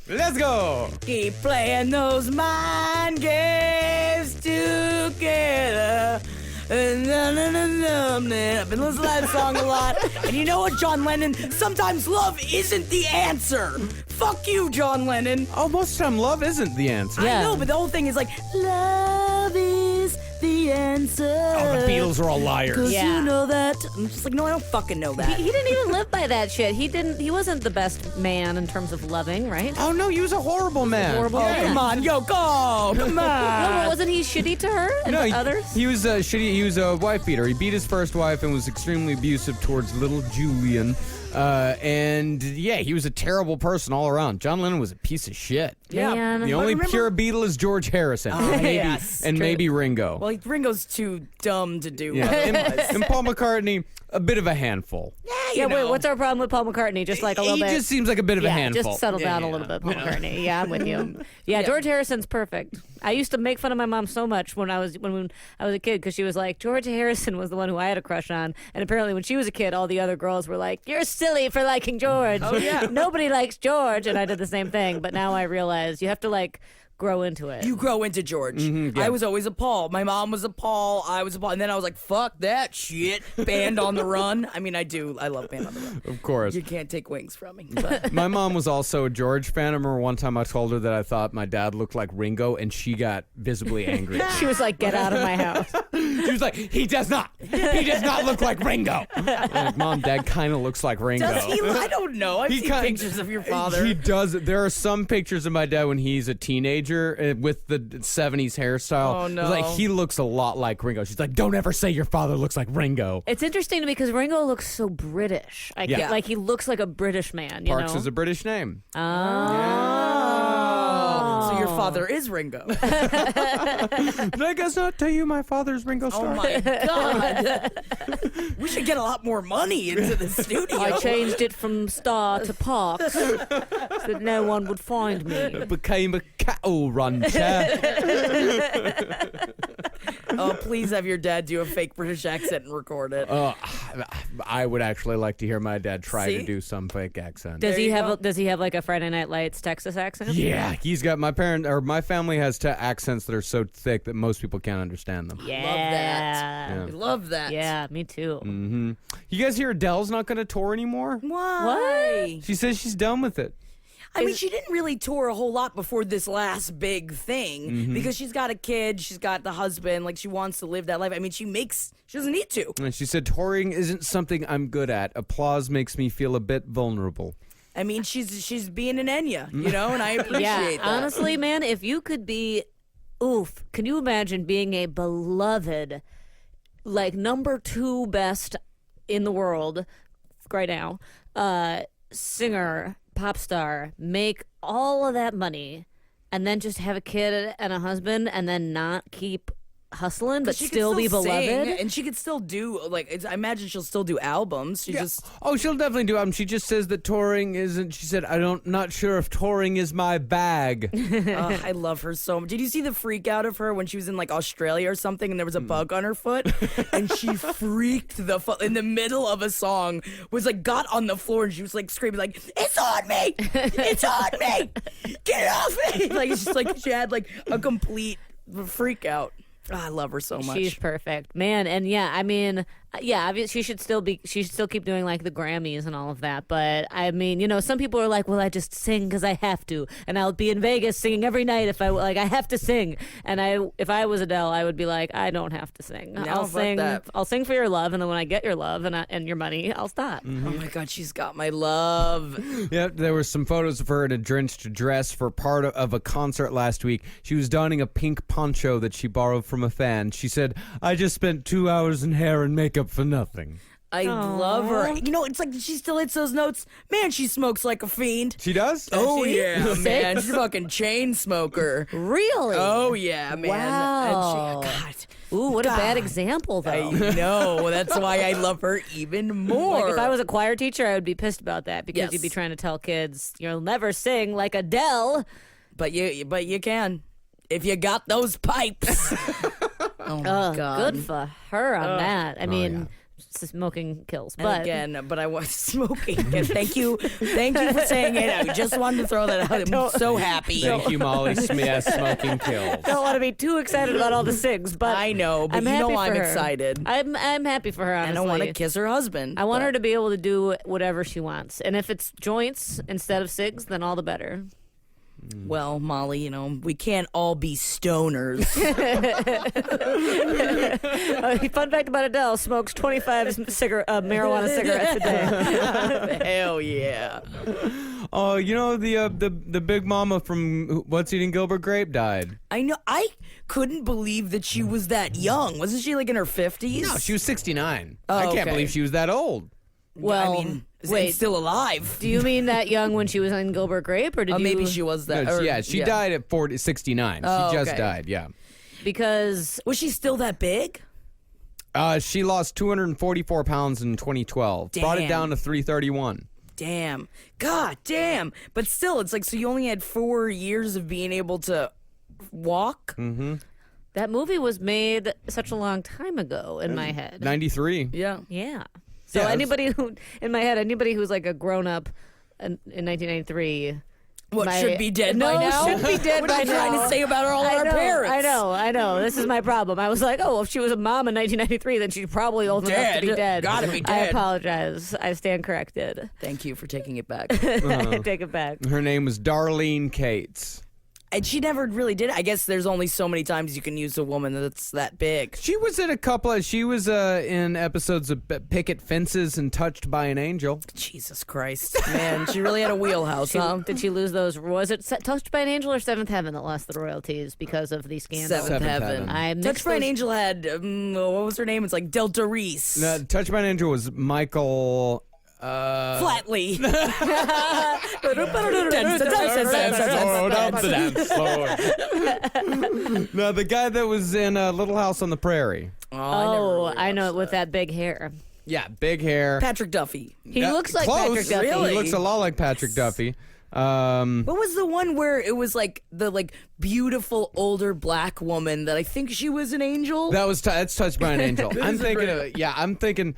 Let's go. Keep playing those mind games together. I've been listening to that song a lot. And you know what, John Lennon? Sometimes love isn't the answer. Fuck you, John Lennon. Oh, most of the time, love isn't the answer. I know, but the whole thing is like, love is the answer. Oh, the Beatles are all liars. 'Cause you know that. I'm just like, no, I don't fucking know that. He didn't even live by that shit. He wasn't the best man in terms of loving, right? Oh, no, he was a horrible man. Come on, yo, go! Come No, on! but wasn't he shitty to her and No, to others? he was shitty. He was a wife beater. He beat his first wife and was extremely abusive towards little Julian. And yeah, he was a terrible person all around. John Lennon was a piece of shit. Yeah. Man. The only pure Beatle is George Harrison, yes. and maybe Ringo. Well, Ringo's too dumb to do. Yeah, and Paul McCartney, a bit of a handful. Yeah, wait, what's our problem with Paul McCartney? Just like a little He bit. just seems like a bit of a handful. Just settle down a little bit, Paul McCartney. Yeah, I'm with you. Yeah, George Harrison's perfect. I used to make fun of my mom so much when I was a kid because she was like, George Harrison was the one who I had a crush on, and apparently when she was a kid, all the other girls were like, "You're silly for liking George. Oh, yeah. Nobody likes George," and I did the same thing. But now I realize you have to like grow into it. You grow into George. yeah. I was always a Paul. My mom was a Paul. I was a Paul. And then I was like, fuck that shit. Band on the Run. I mean, I love Band on the Run. Of course. You can't take wings from me. But. My mom was also a George fan. I remember one time I told her that I thought my dad looked like Ringo, and she got visibly angry. She was like, "Get out of my house." She was like, he does not look like Ringo. I'm like, Mom, Dad kind of looks like Ringo. Does he? I don't know. I've seen pictures of your father. He does. There are some pictures of my dad when he's a teenager with the 70s hairstyle. Oh, no. Like, he looks a lot like Ringo. She's like, don't ever say your father looks like Ringo. It's interesting to me because Ringo looks so British. Like he looks like a British man. You Parks know? is a British name. So your father is Ringo. Did I guess not tell you my father's Ringo Starr? Oh my God. We should get a lot more money into the studio. I changed it from Star to Parks so that no one would find me. Became a cattle rancher. Oh, please have your dad do a fake British accent and record it. I would actually like to hear my dad try to See? do some fake accent. Does he you have? go. Does he have like a Friday Night Lights Texas accent? Yeah, he's got my family has accents that are so thick that most people can't understand them. Yeah. Love that. Yeah. We love that. Yeah, me too. Mm-hmm. You guys hear Adele's not going to tour anymore? Why? She says she's done with it. I mean, she didn't really tour a whole lot before this last big thing because she's got a kid, she's got the husband, like she wants to live that life. I mean, she doesn't need to. And she said, touring isn't something I'm good at. Applause makes me feel a bit vulnerable. I mean, she's being an Enya, you know, and I appreciate that. Honestly, man, if you could be, can you imagine being a beloved, like number 2 best in the world right now, singer, pop star, make all of that money, and then just have a kid and a husband, and then not keep hustling, but She could still be beloved? sing, and she could still do, I imagine she'll still do albums. She just... Oh, she'll definitely do albums. She just says that touring isn't. She said, not sure if touring is my bag. I love her so much. Did you see the freak out of her when she was in like Australia or something and there was a bug on her foot and she freaked in the middle of a song, was like got on the floor and she was like screaming like, "It's on me! It's on me! Get it off me!" Like it's just like she had like a complete freak out. Oh, I love her so much. She's perfect, man. And yeah, I mean, obviously she should still keep doing like the Grammys and all of that. But I mean, you know, some people are like, well, I just sing because I have to, and I'll be in Vegas singing every night if I have to sing. And if I was Adele, I would be like, I don't have to sing. No, I'll fuck sing. that. I'll sing for your love, and then when I get your love and your money, I'll stop. Oh my God, she's got my love. Yeah, there were some photos of her in a drenched dress for part of a concert last week. She was donning a pink poncho that she borrowed from a fan. She said, "I just spent 2 hours in hair and makeup for nothing." I love her. You know, it's like she still hits those notes. Man, she smokes like a fiend. She does? Oh she? yeah, man, she's a fucking chain smoker. Really? Oh yeah, man. Wow. And God. Ooh, what a bad God. example, though. I know. That's why I love her even more. Like if I was a choir teacher, I would be pissed about that because Yes. you'd be trying to tell kids you'll never sing like Adele. but you can if you got those pipes. Oh my God. Good for her on that. I mean, smoking kills. And But again, but I was smoking. And thank you for saying it. I just wanted to throw that out. I'm so happy. Thank you, Molly. Yes, smoking kills. don't want to be too excited about all the SIGs, but I know, but I'm you happy know for I'm her. excited. I'm happy for her, honestly. And I want to kiss her husband. I want her to be able to do whatever she wants. And if it's joints instead of SIGs, then all the better. Well, Molly, we can't all be stoners. Fun fact about Adele, smokes 25 marijuana cigarettes a day. Hell yeah. Oh, the big mama from What's Eating Gilbert Grape died. I know. I couldn't believe that she was that young. Wasn't she like in her 50s? No, she was 69. Oh, I can't okay. believe she was that old. Well, I mean, wait. still alive. Do you mean that young when she was in Gilbert Grape, or did you? Maybe she was that. No, or- she died at 69. Oh, she just okay. died, yeah. Because Was she still that big? She lost 244 pounds in 2012. Brought it Damn. down to 331. Damn. God damn. But still, it's like, so you only had 4 years of being able to walk? that movie was made such a long time ago in my head. 93. Yeah. Yeah. So Yeah, anybody who, in my head, anybody who's like a grown up in 1993. What, should be dead no, by now? should be dead What by are you now. trying to say about all our parents? I know. This is my problem. I was like, oh, if she was a mom in 1993, then she's probably old enough to be Dead. dead. Gotta be I dead. apologize. I stand corrected. Thank you for taking it back. I take it back. Her name was Darlene Cates. And she never really did. I guess there's only so many times you can use a woman that's that big. She was in she was in episodes of Picket Fences and Touched by an Angel. Jesus Christ. Man, she really had a wheelhouse, huh? Did she lose those? Was it Touched by an Angel or Seventh Heaven that lost the royalties because of the scandal? Seventh Seventh Heaven. Heaven. I mixed Touched by an those- Angel had, what was her name? It's like Delta Reese. No, Touched by an Angel was Michael... Flatley. No, the guy that was in Little House on the Prairie. Oh, I know, with that big hair. Yeah, big hair. Patrick Duffy. He Yeah, looks like close. Patrick Duffy. Really? He looks a lot like Patrick Duffy. What was the one where it was like the beautiful older black woman that I think she was an angel? That's Touched by an Angel. I'm thinking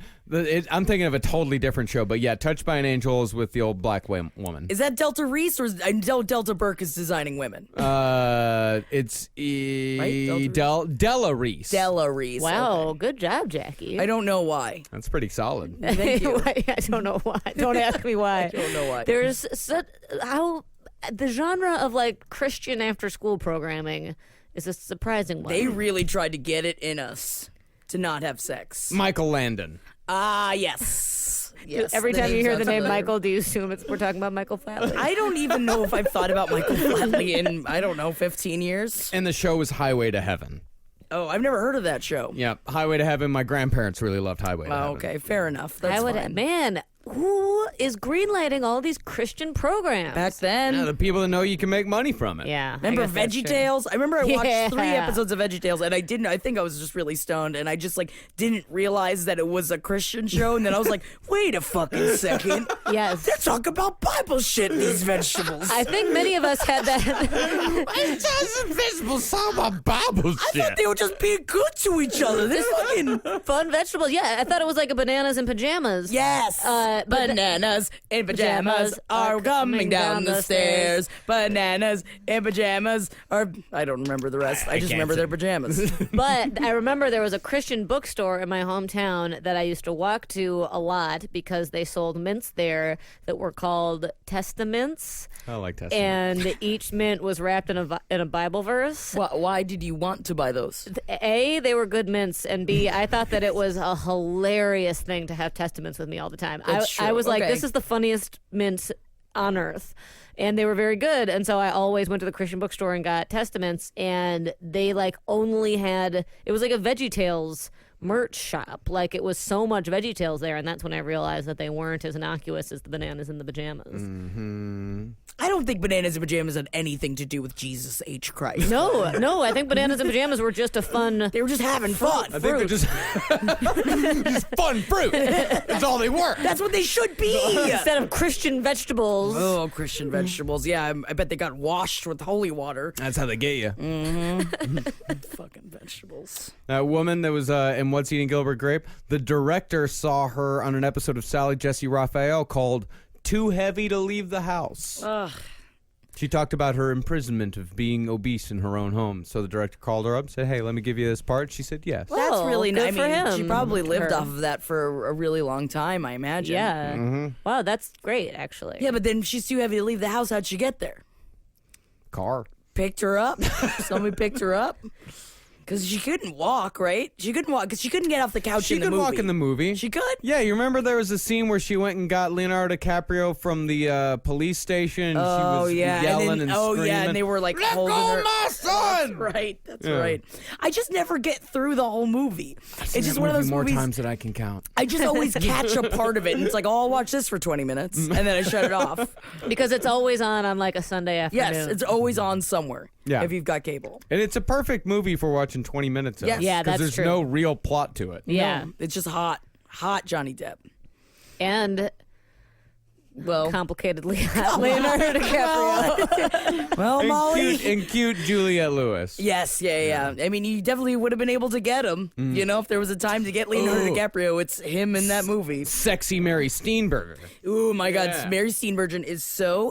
of a totally different show, but yeah, Touched by an Angel is with the old black woman. Is that Delta Reese or I know Delta Burke is designing women? It's Right? Della Reese. Della Reese. Wow, okay. good job, Jackie. I don't know why. That's pretty solid. Thank you. I don't know why. Don't ask me why. I don't know why. There's how the genre of like Christian after school programming is a surprising one. They really tried to get it in us to not have sex. Michael Landon. Yes. Yes. Every time you name hear the sounds name familiar. Michael, do you assume we're talking about Michael Flatley? I don't even know if I've thought about Michael Flatley in, 15 years. And the show was Highway to Heaven. Oh, I've never heard of that show. Yeah, Highway to Heaven. My grandparents really loved Highway to Heaven. Oh, okay, fair enough. That's fine. Man, who is greenlighting all these Christian programs? Back then, Yeah, the people that know you can make money from it. Yeah. remember I guess that's true. VeggieTales? I remember I watched 3 Yeah. episodes of VeggieTales, and I think I was just really stoned, and I just didn't realize that it was a Christian show, and then I was like, wait a fucking second. Yes. They're talking about Bible shit in these vegetables. I think many of us had that. Vegetables talk about Bible I thought they were just being good to each other. They're fucking Fun vegetables. Yeah, I thought it was like a bananas and pajamas. yes. But- Bananas in pajamas are coming down the stairs. Bananas in pajamas are. I don't remember the rest. I just can't remember sing. their pajamas. But I remember there was a Christian bookstore in my hometown that I used to walk to a lot because they sold mints there that were called Testaments, I like Testament. and each mint was wrapped in a Bible verse. Why did you want to buy those? A, they were good mints, and B, I thought that it was a hilarious thing to have Testaments with me all the time. That's I true. was like, Okay. this is the funniest mints on earth. And they were very good, and so I always went to the Christian bookstore and got Testaments, and they only had, it was like a VeggieTales merch shop. Like, it was so much VeggieTales there, and that's when I realized that they weren't as innocuous as the bananas and the pajamas. I don't think Bananas in Pajamas had anything to do with Jesus H. Christ. No, I think Bananas in Pajamas were just a fun. They were just having fun. I think they're just fun fruit. That's all they were. That's what they should be. Instead of Christian vegetables. Oh, Christian vegetables. Yeah, I bet they got washed with holy water. That's how they get you. Fucking vegetables. That woman that was in What's Eating Gilbert Grape, the director saw her on an episode of Sally Jesse Raphael called Too Heavy to Leave the House. Ugh. She talked about her imprisonment of being obese in her own home. So the director called her up and said, hey, let me give you this part. She said yes. Well, That's really good nice. for I mean, him. she probably lived Her. off of that for a really long time, I imagine. Yeah. Wow, that's great, actually. Yeah, but then she's too heavy to leave the house. How'd she get there? Car. Picked her up? Somebody picked her up? Because she couldn't walk, right? She couldn't walk because she couldn't get off the couch She in the could movie. walk in the movie. She could? Yeah, you remember there was a scene where she went and got Leonardo DiCaprio from the police station. And she was yelling and screaming. and they were like Let holding go her. of my son! That's right. That's Yeah. right. I just never get through the whole movie. It's just one of those more movies. times than I can count. I just always catch a part of it, and it's like, oh, I'll watch this for 20 minutes, and then I shut it off. Because it's always on like a Sunday afternoon. Yes, it's always on somewhere. Yeah. If you've got cable. And it's a perfect movie for watching 20 minutes of. Yes. Yeah, that's there's true. no real plot to it. Yeah. No, it's just hot Johnny Depp. And Well, complicatedly Leonardo DiCaprio. well, Molly. And cute Juliette Lewis. Yes, yeah. I mean, you definitely would have been able to get him. You know, if there was a time to get Leonardo Ooh. DiCaprio, it's him in that movie. Sexy Mary Steenburgen. Ooh, my God. Yeah. Mary Steenburgen is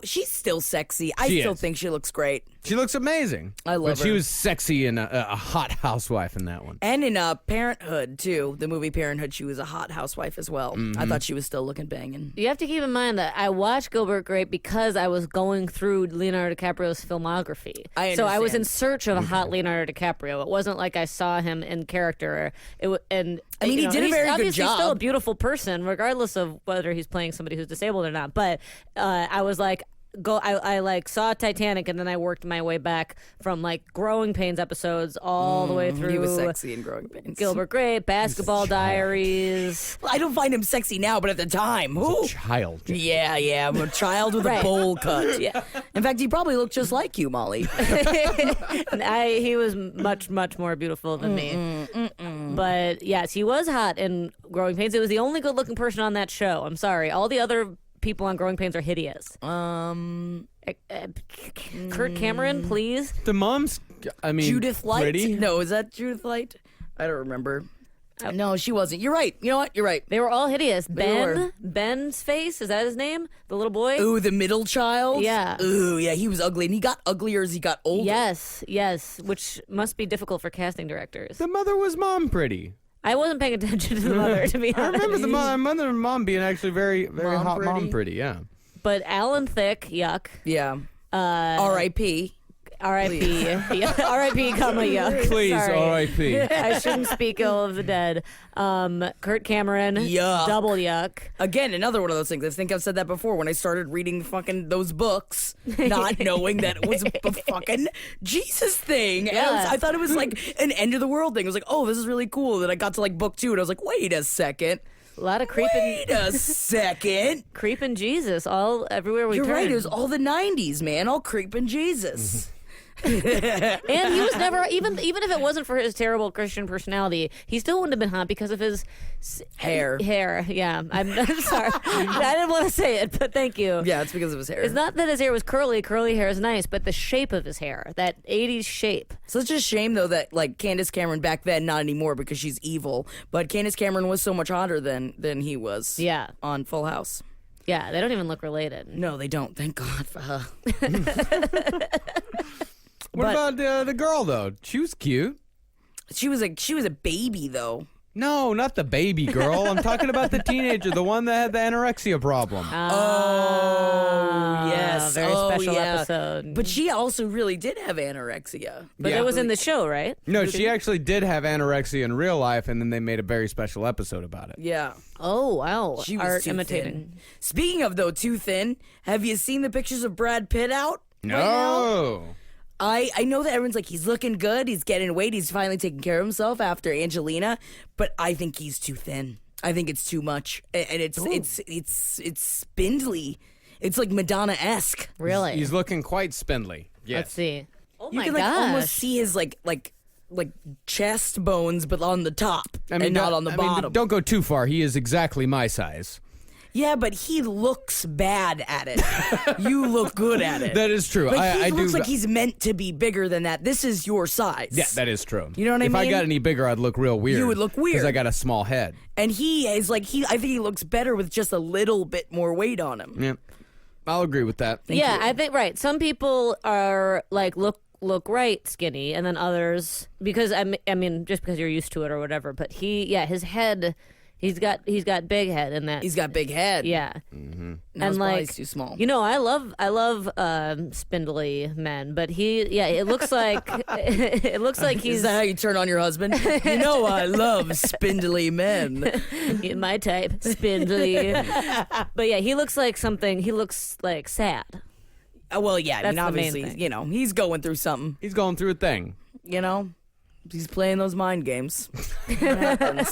she's still sexy. I She still is. think she looks great. She looks amazing. I love But she her. was sexy and a hot housewife in that one. And in Parenthood, too. The movie Parenthood, she was a hot housewife as well. I thought she was still looking banging. You have to keep in mind that I watched Gilbert Grape because I was going through Leonardo DiCaprio's filmography. I So I was in understand. search of a hot Leonardo DiCaprio. It wasn't like I saw him in character. I mean, he did a he's very good obviously job. still a beautiful person, regardless of whether he's playing somebody who's disabled or not. But I was like, I like saw Titanic, and then I worked my way back from like Growing Pains episodes all the way through. He was sexy in Growing Pains. Gilbert Grape, Basketball Diaries. Well, I don't find him sexy now, but at the time, who? Child. Yeah, I'm a child with a Right. bowl cut. Yeah. In fact, he probably looked just like you, Molly. And he was much more beautiful than me. But yes, he was hot in Growing Pains. It was the only good looking person on that show. I'm sorry, all the other people on Growing Pains are hideous. Kurt Cameron, please. The mom's, I mean, Judith Light? pretty. No, is that Judith Light? I don't remember. No, she wasn't. You're right. You know what? You're right. They were all hideous. were. Ben's face, is that his name? The little boy? Ooh, the middle child? Yeah. Ooh, yeah, he was ugly. And he got uglier as he got older. Yes, which must be difficult for casting directors. The mother was mom pretty. I wasn't paying attention to the mother, to be I honest. remember the mother and mom being actually very Mom hot pretty? mom pretty, yeah. But Alan Thicke, yuck. Yeah. R.I.P. R.I.P. Yeah, R.I.P. comma yuck. Please, Sorry. R.I.P. I shouldn't speak ill of the dead. Kurt Cameron, Yuck. double yuck. Again, another one of those things. I think I've said that before when I started reading fucking those books, not knowing that it was a fucking Jesus thing. And Yeah. I thought it was like an end of the world thing. I was like, oh, this is really cool. Then I got to like book 2 and I was like, wait a second. A lot of Wait a second. creeping Jesus all everywhere we You're turn. right. It was all the 90s, man. All creeping Jesus. And he was never even if it wasn't for his terrible Christian personality, he still wouldn't have been hot because of his Hair. Yeah, I'm sorry. I didn't want to say it, but thank you. Yeah, it's because of his hair. It's not that his hair was curly. Curly hair is nice, but the shape of his hair, that 80s shape. Such a shame, though, that like Candace Cameron back then, not anymore because she's evil, but Candace Cameron was so much hotter than he was. Yeah. On Full House. Yeah, they don't even look related. No, they don't. Thank God for her. What But- about the girl, though? She was cute. She was a baby though. No, not the baby girl. I'm talking about the teenager, the one that had the anorexia problem. Oh yes, very oh, special yeah. episode. But she also really did have anorexia. But Yeah. it was in the show, right? No, she actually did have anorexia in real life, and then they made a very special episode about it. Yeah, Oh wow, she was art too imitating. thin. Speaking of though, too thin. Have you seen the pictures of Brad Pitt out? right now? No. I know that everyone's like, he's looking good, he's getting weight, he's finally taking care of himself after Angelina, but I think he's too thin. I think it's too much, and it's spindly. It's like Madonna-esque. Really? He's looking quite spindly. Yes. Let's see. Oh You my can gosh. like almost see his like chest bones, but on the top and not on the bottom. Don't go too far. He is exactly my size. Yeah, but he looks bad at it. You look good at it. That is true. Like he I looks do. like he's meant to be bigger than that. This is your size. Yeah, that is true. You know what I If mean? I got any bigger, I'd look real weird. You would look weird. because I got a small head. And he is like I think he looks better with just a little bit more weight on him. Yeah, I'll agree with that. Yeah, I think right. Some people are like look right skinny, and then others because I mean just because you're used to it or whatever. But his head, he's got big head in that. He's got big head. Yeah, Mm-hmm. Now his and like body's too small. You know, I love spindly men, but it looks like it looks like Is he's that how you turn on your husband? You know I love spindly men. my type, spindly. But yeah, he looks like something. He looks like sad. Well, yeah, That's the main obviously, thing. you know, he's going through something. He's going through a thing. You know, he's playing those mind games. What happens?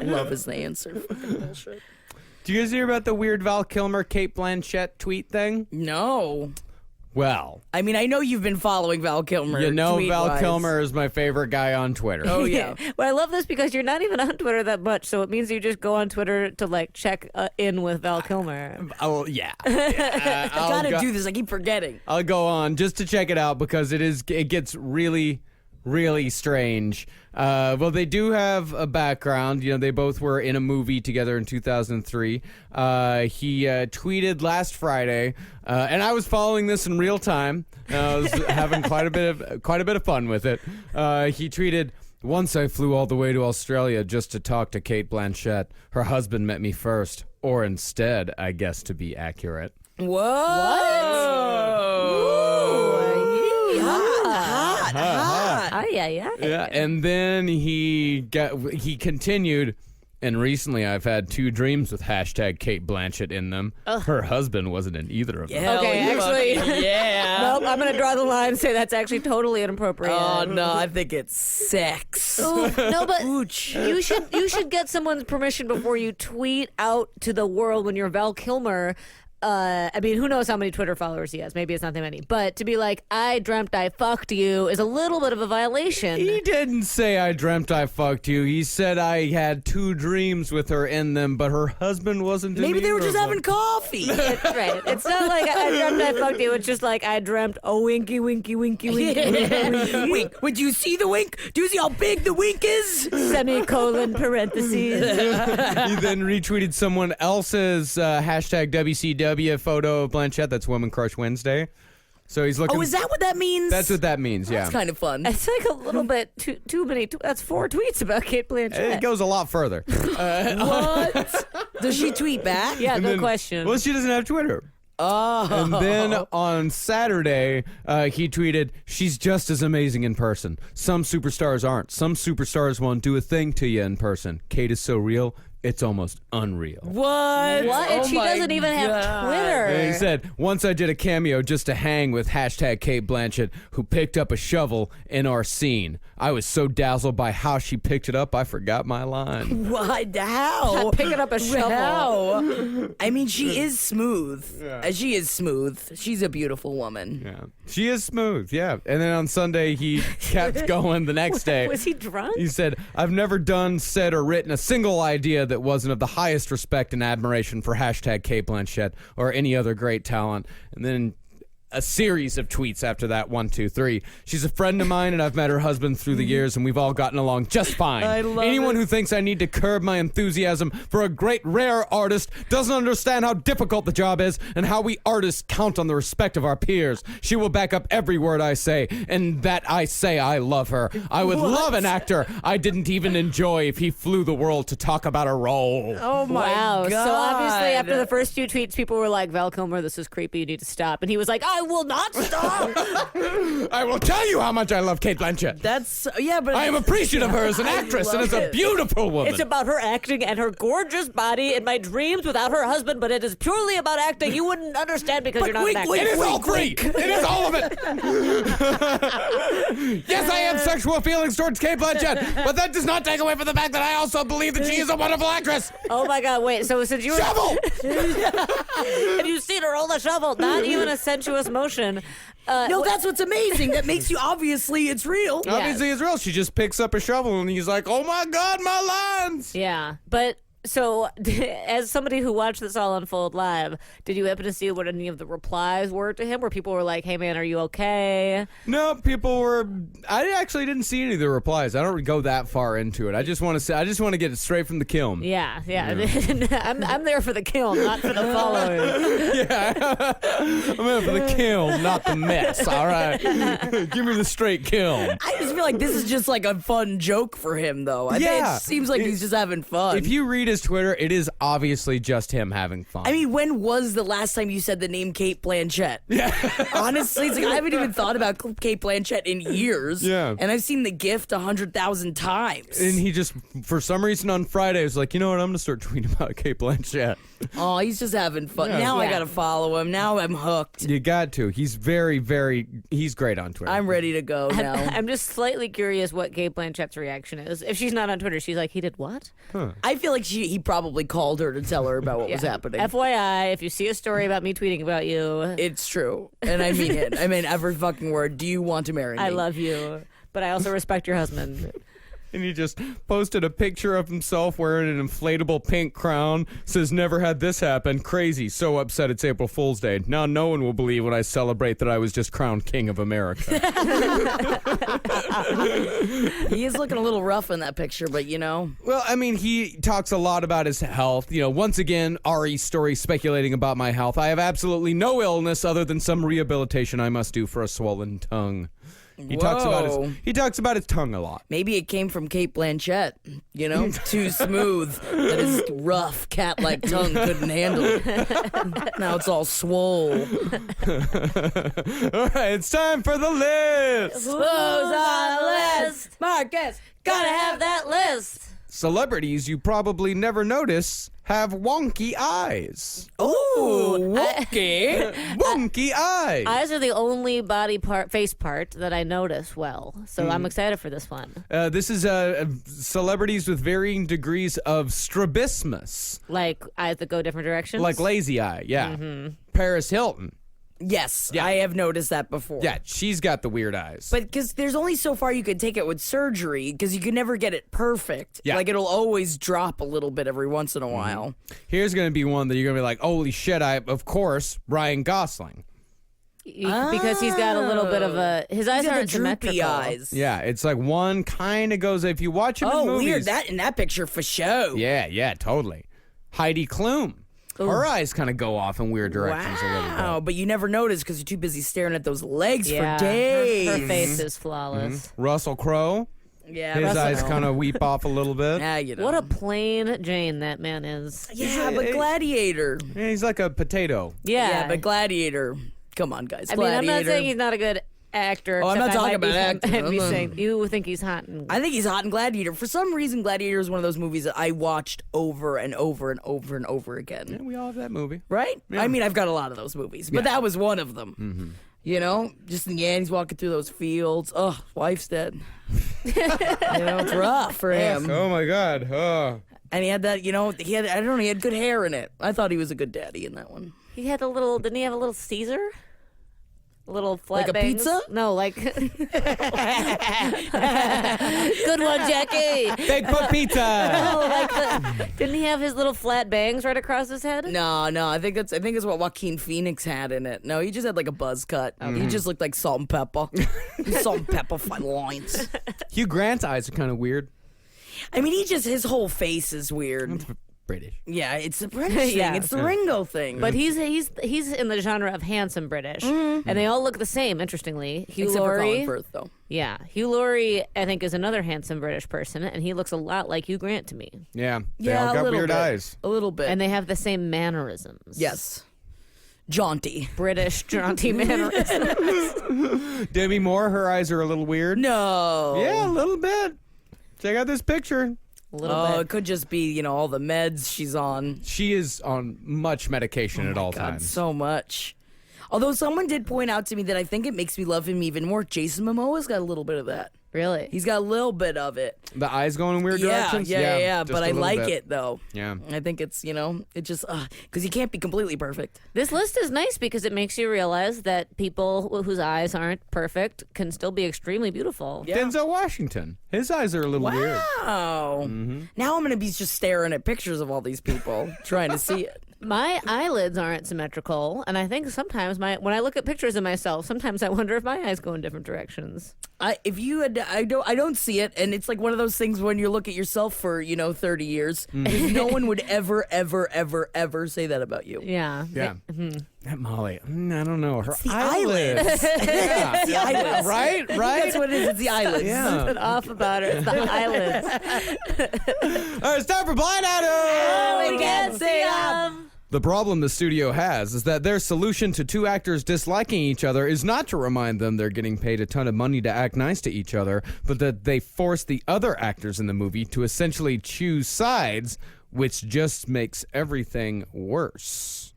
Love is the answer. Fucking bullshit. Do you guys hear about the weird Val Kilmer, Kate Blanchett tweet thing? No. Well, I mean, I know you've been following Val Kilmer. you know Val tweet-wise. Kilmer is my favorite guy on Twitter. Oh, yeah. Well, I love this because you're not even on Twitter that much, so it means you just go on Twitter to like check in with Val Kilmer. Oh, yeah. I gotta go- do this. I keep forgetting. I'll go on just to check it out because it gets really, really strange. Well, they do have a background. You know, they both were in a movie together in 2003. He tweeted last Friday, and I was following this in real time. I was having quite a bit of fun with it. He tweeted, "Once I flew all the way to Australia just to talk to Kate Blanchett. Her husband met me first, or instead, I guess to be accurate." Whoa! Hot. Yeah, and then he continued, and recently I've had 2 dreams with hashtag Kate Blanchett in them. Her husband wasn't in either of them. Hell Okay, yeah. actually, Yeah. nope. I'm gonna draw the line and say that's actually totally inappropriate. Oh no, I think it's sex. Oof, no, but Ooch. you should get someone's permission before you tweet out to the world when you're Val Kilmer. I mean, who knows how many Twitter followers he has? Maybe it's not that many. But to be like, I dreamt I fucked you is a little bit of a violation. He didn't say I dreamt I fucked you. He said I had 2 dreams with her in them, but her husband wasn't in Maybe they were either just of having them. coffee. It's right. It's not like I dreamt I fucked you. It's just like I dreamt a winky, winky, winky, winky, winky, Wink. Would you see the wink? Do you see how big the wink is? semicolon parentheses. He then retweeted someone else's hashtag WCW photo of Blanchett. That's Woman Crush Wednesday. So he's looking. Oh, is that what that means? That's what that means. Yeah. That's kind of fun. It's like a little bit too many. That's 4 tweets about Kate Blanchett. It goes a lot further. What? Does she tweet back? Yeah, And good then- question. Well, she doesn't have Twitter. Oh. And then on Saturday, he tweeted, "She's just as amazing in person. Some superstars aren't. Some superstars won't do a thing to you in person. Kate is so real, it's almost unreal." What? What? And Oh she my doesn't even have God. Twitter. And he said, "Once I did a cameo just to hang with hashtag Kate Blanchett, who picked up a shovel in our scene. I was so dazzled by how she picked it up, I forgot my line." What? How? Picking up a shovel. How? I mean, she is smooth. She is smooth. She's a beautiful woman. Yeah. She is smooth, yeah. And then on Sunday, he kept going the next day. Was he drunk? He said, "I've never done, said, or written a single idea that wasn't of the highest respect and admiration for hashtag Kate Blanchett or any other great talent." And then a series of tweets after that, 1, 2, 3. "She's a friend of mine, and I've met her husband through the years, and we've all gotten along just fine. I love Anyone it. who thinks I need to curb my enthusiasm for a great, rare artist doesn't understand how difficult the job is and how we artists count on the respect of our peers. She will back up every word I say, and that I say I love her. I would love an actor I didn't even enjoy if he flew the world to talk about a role." Oh my Wow. God. So obviously, after the first few tweets, people were like, "Val Kilmer, this is creepy. You need to stop." And he was like, "I I will not stop. I will tell you how much I love Kate Blanchett. That's but I am appreciative of her as an actress and as a beautiful woman. It's about her acting and her gorgeous body in my dreams without her husband, but it is purely about acting. You wouldn't understand because you're not an actor. It is all three. It is all of it. Yes, I have sexual feelings towards Kate Blanchett, but that does not take away from the fact that I also believe that she is a wonderful actress. Oh my God! Wait. So since you Shovel. have you seen her roll the shovel? Not even a sensuous motion. No, that's what's amazing. That makes you obviously it's real. Obviously, it's real. She just picks up a shovel and he's like, "Oh my God, my lines!" Yeah, but. So, as somebody who watched this all unfold live, did you happen to see what any of the replies were to him? Where people were like, "Hey, man, are you okay?" No, people were. I actually didn't see any of the replies. I don't go that far into it. I just want to say. I just want to get it straight from the kiln. Yeah. I'm there for the kiln, not for the following. Yeah, I'm in for the kiln, not the mess. All right, give me the straight kiln. I just feel like this is just like a fun joke for him, though. I think it seems like he's just having fun. If you read his Twitter, it is obviously just him having fun. I mean, when was the last time you said the name Kate Blanchett? Yeah. Honestly, it's like I haven't even thought about Kate Blanchett in years. Yeah. And I've seen The Gift 100,000 times. And he just, for some reason on Friday, was like, you know what, I'm going to start tweeting about Kate Blanchett. Oh, he's just having fun. Yeah. Now I got to follow him. Now I'm hooked. You got to. He's he's great on Twitter. I'm ready to go now. I'm just slightly curious what Kate Blanchett's reaction is. If she's not on Twitter, she's like, "He did what?" I feel like he probably called her to tell her about what was happening. FYI, if you see a story about me tweeting about you, It's true. And I mean it. I mean every fucking word. Do you want to marry me? I love you, but I also respect your husband. And he just posted a picture of himself wearing an inflatable pink crown. Says, never had this happen. Crazy. So upset it's April Fool's Day. Now no one will believe when I celebrate that I was just crowned king of America. He is looking a little rough in that picture, but you know. Well, I mean, he talks a lot about his health. You know, once again, Ari's story speculating about my health. I have absolutely no illness other than some rehabilitation I must do for a swollen tongue. He talks about his tongue a lot. Maybe it came from Kate Blanchett, you know? Too smooth that his rough cat-like tongue couldn't handle it. Now it's all swole. All right, it's time for the list. Who's on the list? Marcus, Gotta have that list. Celebrities you probably never notice have wonky eyes. Ooh, wonky. Wonky eyes. Eyes are the only face part that I notice well, so I'm excited for this one. This is celebrities with varying degrees of strabismus. Like eyes that go different directions. Like lazy eye, yeah. Paris Hilton. Yes, I have noticed that before. Yeah, she's got the weird eyes. But because there's only so far you could take it with surgery, because you can never get it perfect. Yeah. Like it'll always drop a little bit every once in a while. Here's going to be one that you're going to be like, holy shit, of course, Ryan Gosling. Because he's got a little bit of his eyes He's got aren't the droopy symmetrical. eyes. Yeah, it's like one kind of goes, if you watch him in movies. Weird. That in that picture for show. Yeah, totally. Heidi Klum. Her eyes kind of go off in weird directions a little bit. Wow, but you never notice because you're too busy staring at those legs Yeah, for days. Her face is flawless. Russell Crowe. Yeah, His Russell eyes Crowe. kind of weep off a little bit. Yeah, you know. What a plain Jane that man is. Yeah, but Gladiator. Yeah, he's like a potato. Yeah, But Gladiator. Come on, guys. I mean, I'm not Gladiator. saying he's not a good actor. Oh, I'm not except I talking might be about acting. I'd be saying you think he's hot. I think he's hot in Gladiator. For some reason, Gladiator is one of those movies that I watched over and over and over and over again. Yeah, we all have that movie. Right? I mean, I've got a lot of those movies, but that was one of them. Mm-hmm. You know, just in the end, he's walking through those fields. Oh, wife's dead. It's rough for him. Oh my God. Oh. And he had that, he had good hair in it. I thought he was a good daddy in that one. He had didn't he have a little Caesar? A little flat Like a bangs? pizza? No, like. Good one, Jackie. Bigfoot pizza. No, didn't he have his little flat bangs right across his head? No, I think it's what Joaquin Phoenix had in it. No, he just had like a buzz cut. He just looked like salt and pepper. Salt and pepper fine lines. Hugh Grant's eyes are kind of weird. I mean, his whole face is weird. British. Yeah, it's the British Yeah. thing. It's the Ringo thing. But he's in the genre of handsome British, and they all look the same. Interestingly, Hugh except for Colin Laurie. Firth, though. Yeah, Hugh Laurie, I think, is another handsome British person, and he looks a lot like Hugh Grant to me. Yeah. They Yeah, all a got little weird bit. eyes. A little bit. And they have the same mannerisms. Yes. jaunty. British jaunty mannerisms. Demi Moore, her eyes are a little weird. No. Yeah, a little bit. Check out this picture. A little bit. It could just be, all the meds she's on. She is on much medication at all God, times. so much. Although someone did point out to me that I think it makes me love him even more. Jason Momoa's got a little bit of that. Really? He's got a little bit of it. The eyes going in weird directions? Yeah. just But a I little like bit. it, though. Yeah. I think it's, it just, because he can't be completely perfect. This list is nice because it makes you realize that people whose eyes aren't perfect can still be extremely beautiful. Yeah. Denzel Washington. His eyes are a little weird. Wow. Now I'm going to be just staring at pictures of all these people, trying to see it. My eyelids aren't symmetrical, and I think sometimes when I look at pictures of myself, sometimes I wonder if my eyes go in different directions. I don't see it, and it's like one of those things when you look at yourself for 30 years, no one would ever say that about you. Yeah. Yeah. That Molly, I don't know. Her the eyelids. Yeah. It's the eyelids. Right? That's what it is. It's the eyelids. Yeah. Something off about it. It's the eyelids. All right, it's time for Blind Item! We can't see them. The problem the studio has is that their solution to two actors disliking each other is not to remind them they're getting paid a ton of money to act nice to each other, but that they force the other actors in the movie to essentially choose sides, which just makes everything worse.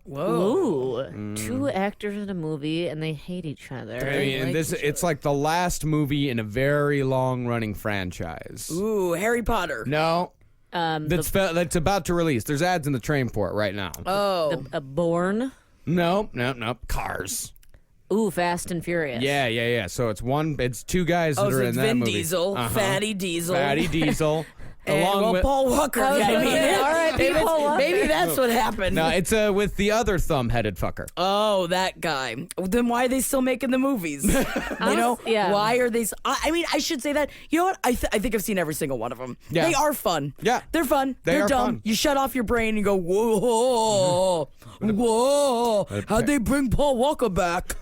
Whoa. Ooh, two actors in a movie and they hate each other. I mean, like each it's like the last movie in a very long-running franchise. Ooh, Harry Potter. No. That's about to release. There's ads in the train for it right now. Oh. Born. No. Cars. Ooh, Fast and Furious. Yeah. So it's two guys that Oh, are so in it's that Vin movie. Diesel, Fatty Diesel. Fatty Diesel. And, along with Paul Walker. I was I gonna mean, say, all right, maybe, Paul Walker. maybe that's what happened. No, it's with the other thumb-headed fucker. Oh, that guy. Then why are they still making the movies? Yeah. Why are they? I mean, I should say that. You know what? I think I've seen every single one of them. Yeah. They are fun. Yeah. They're fun. They They're are dumb. fun. You shut off your brain and go, whoa, whoa. How'd they bring Paul Walker back?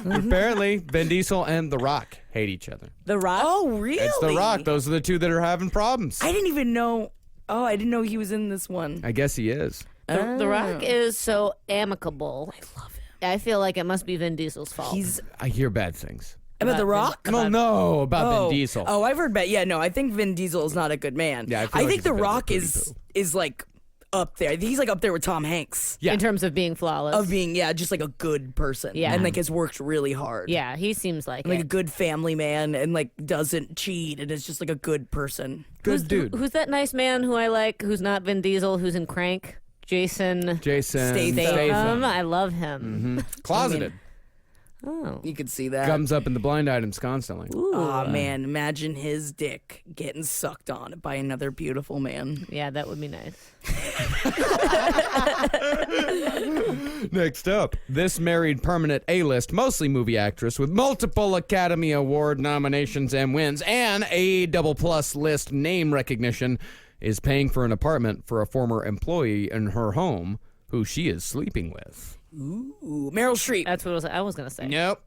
Apparently, Vin Diesel and The Rock hate each other. The Rock. Oh, really? It's The Rock. Those are the two that are having problems. I didn't even know. Oh, I didn't know he was in this one. I guess he is. The Rock is so amicable. I love him. I feel like it must be Vin Diesel's fault. I hear bad things. About The Rock? I don't know about Vin Diesel. Oh, I've heard bad. Yeah, no, I think Vin Diesel is not a good man. Yeah, I feel I like think he's a The bit of a Rock is like up there. I think he's like up there with Tom Hanks. Yeah. in terms of being flawless. Of being, just like a good person. Yeah. And like has worked really hard. Yeah, he seems like Like a it. good family man and like doesn't cheat and is just like a good person. Good dude. Who's that nice man who I like? Who's not Vin Diesel? Who's in Crank? Jason Jason Statham. I love him. Closeted. Oh. You could see that. Comes up in the blind items constantly. Oh man, imagine his dick getting sucked on by another beautiful man. Yeah, that would be nice. Next up, this married permanent A-list, mostly movie actress with multiple Academy Award nominations and wins and a double plus list name recognition is paying for an apartment for a former employee in her home who she is sleeping with. Ooh, Meryl Streep. That's what I was going to say. Nope.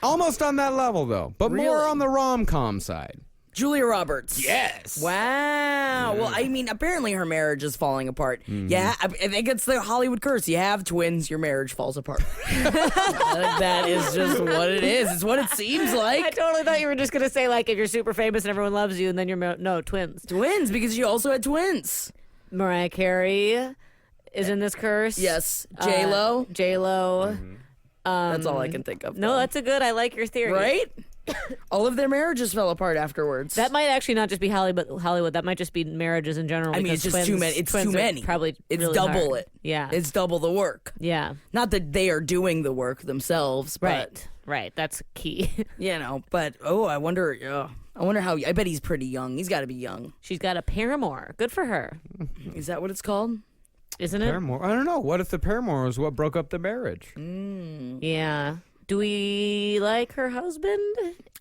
Almost on that level, though, but more Really? on the rom-com side. Julia Roberts. Yes. Wow. Well, I mean, apparently her marriage is falling apart. Yeah, I think it's the Hollywood curse. You have twins, your marriage falls apart. That is just what it is. It's what it seems I like. totally thought you were just going to say, like, if you're super famous and everyone loves you, and then you're no, twins. Twins, because you also had twins. Mariah Carey is in this curse. Yes. J-Lo. J-Lo. That's all I can think of. No, though. that's a good. I like your theory. right? All of their marriages fell apart afterwards. That might actually not just be Hollywood. That might just be marriages in general. I mean, because it's just twins, too many. It's twins too are many. Probably it's really double hard. it. Yeah. It's double the work. Yeah. Not that they are doing the work themselves, but Right. That's key. But I wonder. I wonder how. I bet he's pretty young. He's got to be young. She's got a paramour. Good for her. Is that what it's called? Isn't it? Paramore. I don't know. What if the paramour was what broke up the marriage? Yeah. Do we like her husband?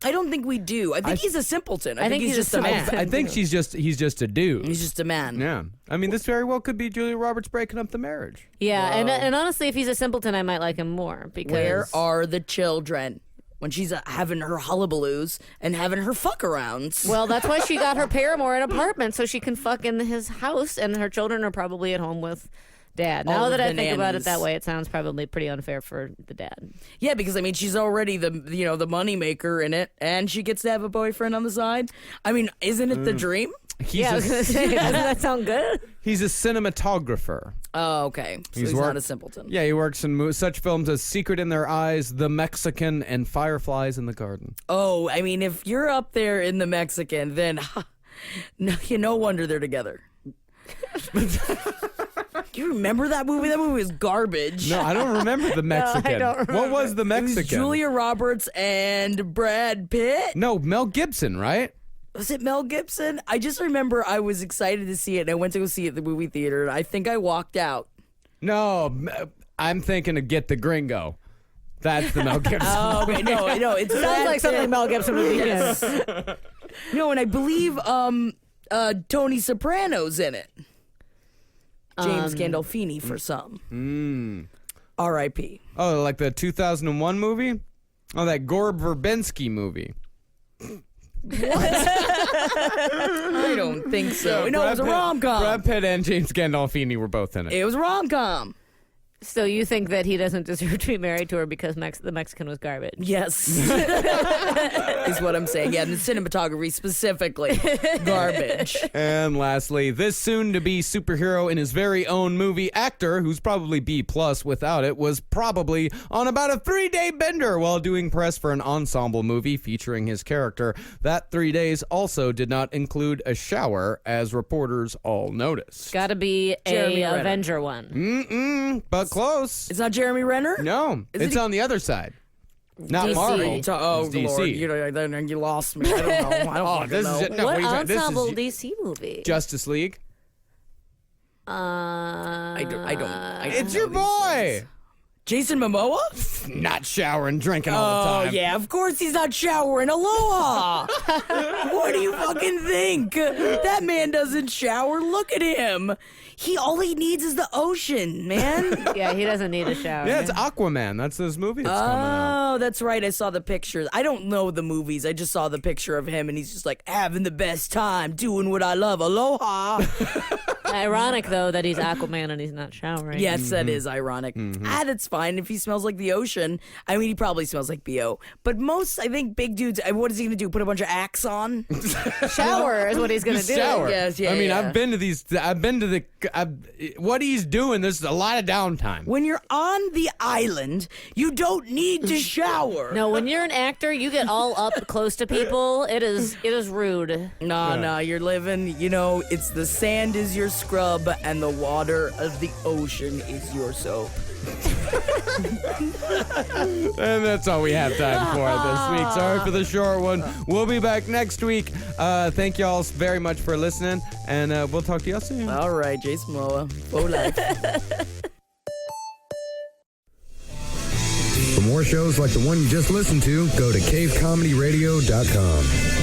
I don't think we do. I think he's a simpleton. I think he's just a man. I think he's just a dude. He's just a man. Yeah. I mean, this very well could be Julia Roberts breaking up the marriage. Yeah, and honestly, if he's a simpleton, I might like him more because Where are the children? when she's having her hullabaloos and having her fuck arounds. Well, that's why she got her paramour an apartment so she can fuck in his house, and her children are probably at home with Dad. Now that I think about it that way, it sounds probably pretty unfair for the dad. Yeah, because I mean, she's already the money maker in it, and she gets to have a boyfriend on the side. I mean, isn't it the dream? I was gonna say, doesn't that sound good? He's a cinematographer. Oh, okay. So he's not a simpleton. Yeah, he works in such films as Secret in Their Eyes, The Mexican, and Fireflies in the Garden. Oh, I mean, if you're up there in the Mexican, then no wonder they're together. Do you remember that movie? That movie was garbage. No, I don't remember The Mexican. I don't remember. What was The Mexican? It was Julia Roberts and Brad Pitt. No, Mel Gibson, right? Was it Mel Gibson? I just remember I was excited to see it, and I went to go see it at the movie theater, and I think I walked out. No, I'm thinking of Get the Gringo. That's the Mel Gibson. Oh, okay. No, it Sounds like something Mel Gibson would be in. Yes. No, and I believe Tony Soprano's in it. James Gandolfini for some. R.I.P. Oh, like the 2001 movie? Oh, that Gore Verbinski movie. I don't think so. No, it was a rom-com. Brad Pitt and James Gandolfini were both in it. It was a rom-com. So you think that he doesn't deserve to be married to her because the Mexican was garbage? Yes. Is what I'm saying. Yeah, the cinematography specifically. Garbage. And lastly, this soon-to-be superhero in his very own movie actor, who's probably B+ without it, was probably on about a 3-day bender while doing press for an ensemble movie featuring his character. That 3 days also did not include a shower, as reporters all noticed. Gotta be Jeremy a Renner. Avenger one. But close. It's not Jeremy Renner? No, it's on the other side. Not DC. Marvel. Oh, It's DC. Lord. You lost me. I don't know. I don't fucking this know. is it. No, What what are you talking- ensemble this is DC movie? Justice League. I don't It's know your these boy. things. Jason Momoa? Not showering, drinking all the Oh, time. yeah, of course he's not showering. Aloha! What do you fucking think? That man doesn't shower. Look at him. All he needs is the ocean, man. Yeah, he doesn't need a shower. Yeah, it's Aquaman. That's this movie that's coming out. Oh, that's right. I saw the pictures. I don't know the movies. I just saw the picture of him, and he's just like, having the best time, doing what I love. Aloha. Ironic, though, that he's Aquaman and he's not showering. Yes, that is ironic. That's fine if he smells like the ocean. I mean, he probably smells like B.O. But most, I think, big dudes, what is he going to do? Put a bunch of Axe on? Shower is what he's going to do. Shower. Yes, yeah, I mean, yeah. I've been to what he's doing, there's a lot of downtime. When you're on the island, you don't need to shower. No, when you're an actor, you get all up close to people. It is rude. No, you're living, it's the sand is your scrub and the water of the ocean is your soap. And that's all we have time for this week. Sorry for the short one. We'll be back next week. Thank y'all very much for listening, and we'll talk to y'all soon. All right, Jason Momoa. Faux life. For more shows like the one you just listened to, go to cavecomedyradio.com.